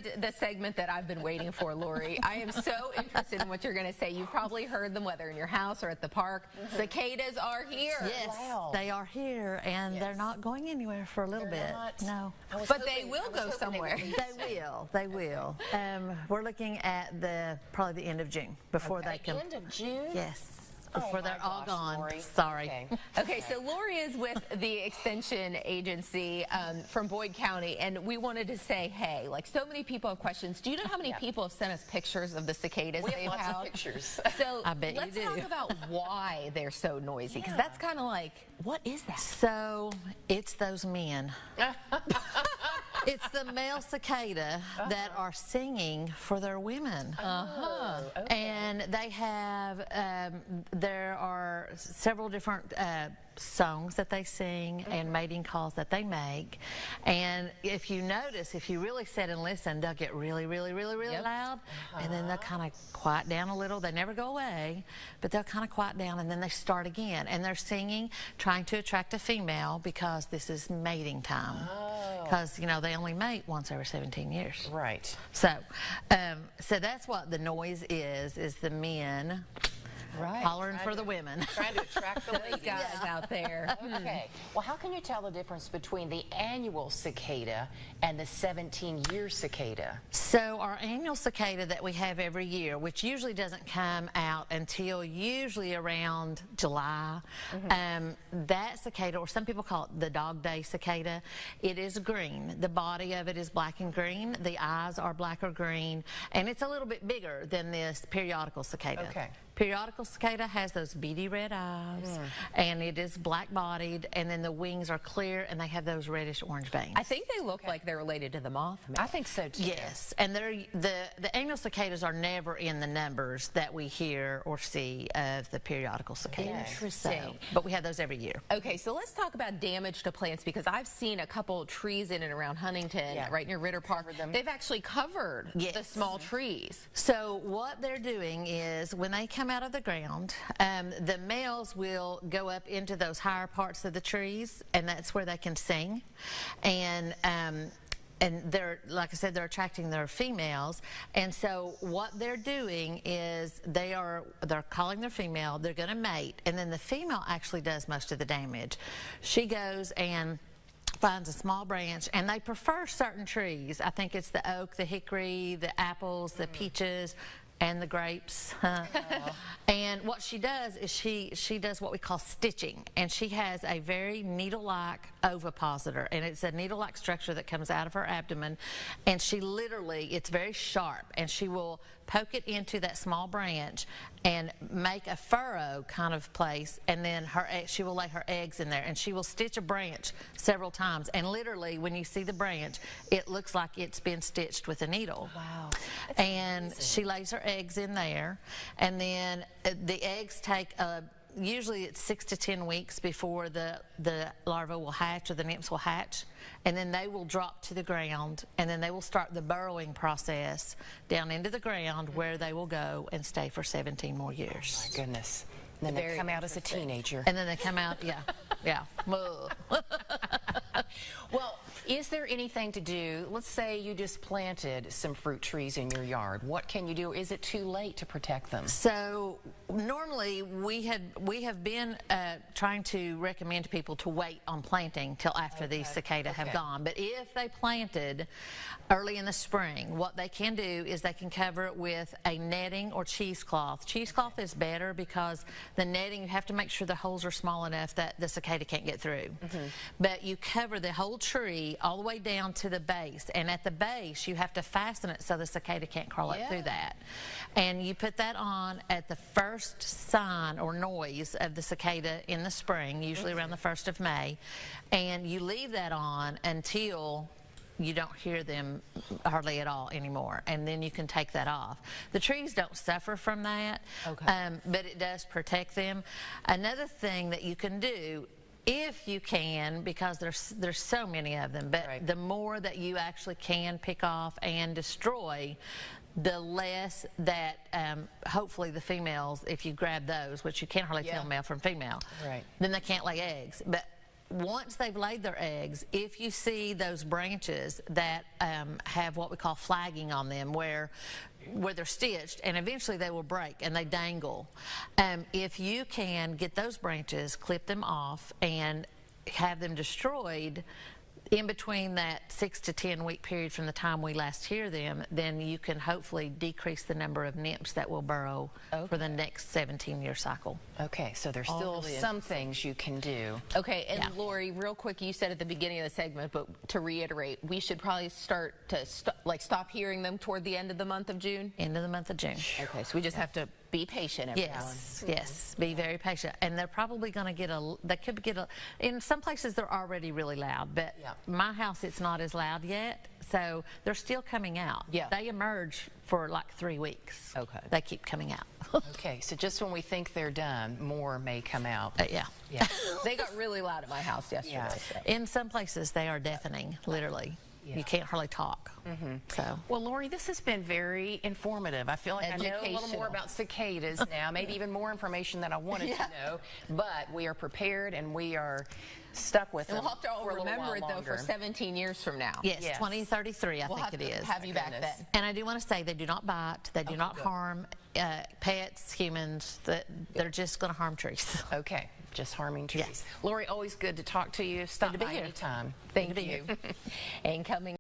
the segment that I've been waiting for, Lori. I am so interested in what you're going to say. You've probably heard them, whether in your house or at the park. Cicadas are here. Yes, wow. They are here, and they're not going anywhere for a little bit. No. But they will go somewhere. They will. They will. We're looking at probably the end of June before they come. End of June? Yes. Before they're all gone. Lori. Sorry. Okay, so Lori is with the Extension Agency from Boyd County, and we wanted to say, hey, like so many people have questions. Do you know how many people have sent us pictures of the cicadas we they've have lots had? of pictures. So I bet let's you do. talk about why they're so noisy, because that's kind of like, what is that? So it's those men. It's the male cicada that are singing for their women. And they have, there are several different songs that they sing and mating calls that they make. And if you notice, if you really sit and listen, they'll get really, really, really, really loud. And then they'll kind of quiet down a little. They never go away, but they'll kind of quiet down, and then they start again. And they're singing, trying to attract a female, because this is mating time. Because, you know, they only mate once every 17 years. Right. So, so that's what the noise is the men hollering for the women. Trying to attract the ladies. Guys out there. Okay. Well, how can you tell the difference between the annual cicada and the 17-year cicada? So our annual cicada that we have every year, which usually doesn't come out until usually around July, that cicada, or some people call it the dog day cicada, it is green. The body of it is black and green. The eyes are black or green, and it's a little bit bigger than this periodical cicada. Okay. Periodical cicada has those beady red eyes, and it is black-bodied, and then the wings are clear, and they have those reddish-orange veins. I think they look like they're related to the moth. I think so too. Yes, and the annual cicadas are never in the numbers that we hear or see of the periodical cicadas. Interesting. But we have those every year. Okay, so let's talk about damage to plants, because I've seen a couple trees in and around Huntington, right near Ritter Park. They've actually covered the small trees. So what they're doing is, when they come out of the ground, the males will go up into those higher parts of the trees, and that's where they can sing. And they're, like I said, they're attracting their females. And so what they're doing is they're calling their female, they're going to mate, and then the female actually does most of the damage. She goes and finds a small branch, and they prefer certain trees. I think it's the oak, the hickory, the apples, the peaches, and the grapes. And what she does is she does what we call stitching, and she has a very needle-like ovipositor, and it's a needle-like structure that comes out of her abdomen, and she literally, it's very sharp, and she will poke it into that small branch and make a furrow kind of place, and then she will lay her eggs in there, and she will stitch a branch several times, and literally when you see the branch, it looks like it's been stitched with a needle. Wow. And she lays her eggs in there, and then the eggs take usually it's 6 to 10 weeks before the larva will hatch, or the nymphs will hatch, and then they will drop to the ground, and then they will start the burrowing process down into the ground, where they will go and stay for 17 more years. Oh my goodness. And then they come out as a teenager. And then they come out, yeah. Well, is there anything to do? Let's say you just planted some fruit trees in your yard. What can you do? Is it too late to protect them? So normally we have been trying to recommend to people to wait on planting till after these cicada have gone. But if they planted early in the spring, what they can do is they can cover it with a netting or cheesecloth. Cheesecloth is better, because the netting, you have to make sure the holes are small enough that the cicada can't get through. But you cover the whole tree all the way down to the base, and at the base you have to fasten it so the cicada can't crawl up through that. And you put that on at the first sign or noise of the cicada in the spring, usually around the 1st of May, and you leave that on until you don't hear them hardly at all anymore, and then you can take that off. The trees don't suffer from that, but it does protect them. Another thing that you can do, if you can, because there's so many of them, but the more that you actually can pick off and destroy, the less that hopefully the females, if you grab those, which you can't hardly tell male from female, then they can't lay eggs. But once they've laid their eggs, if you see those branches that have what we call flagging on them, where they're stitched, and eventually they will break and they dangle, if you can get those branches, clip them off, and have them destroyed in between that 6 to 10 week period from the time we last hear them, then you can hopefully decrease the number of nymphs that will burrow for the next 17-year cycle. Okay, so there's still some things you can do. Okay, and Lori, real quick, you said at the beginning of the segment, but to reiterate, we should probably start to stop hearing them toward the end of the month of June? End of the month of June. Okay, so we just have to be patient, everyone. Yes, be very patient. And they're probably going to get they could get in some places they're already really loud, but my house, it's not as loud yet, so they're still coming out. Yeah. They emerge for like 3 weeks. Okay. They keep coming out. Okay, so just when we think they're done, more may come out. Yeah. They got really loud at my house yesterday. Yeah. So. In some places, they are deafening, literally. You can't hardly talk. So. Well, Lori, this has been very informative. I feel like I know a little more about cicadas now, maybe even more information than I wanted to know, but we are prepared and we are stuck with them. We'll have to all remember it, though, for 17 years from now. Yes, 2033, I think it is. Have you back then. And I do want to say they do not bite, they do not harm pets, humans, they're just going to harm trees. Okay, just harming trees. Lori, always good to talk to you. Stop by anytime. Thank you. And coming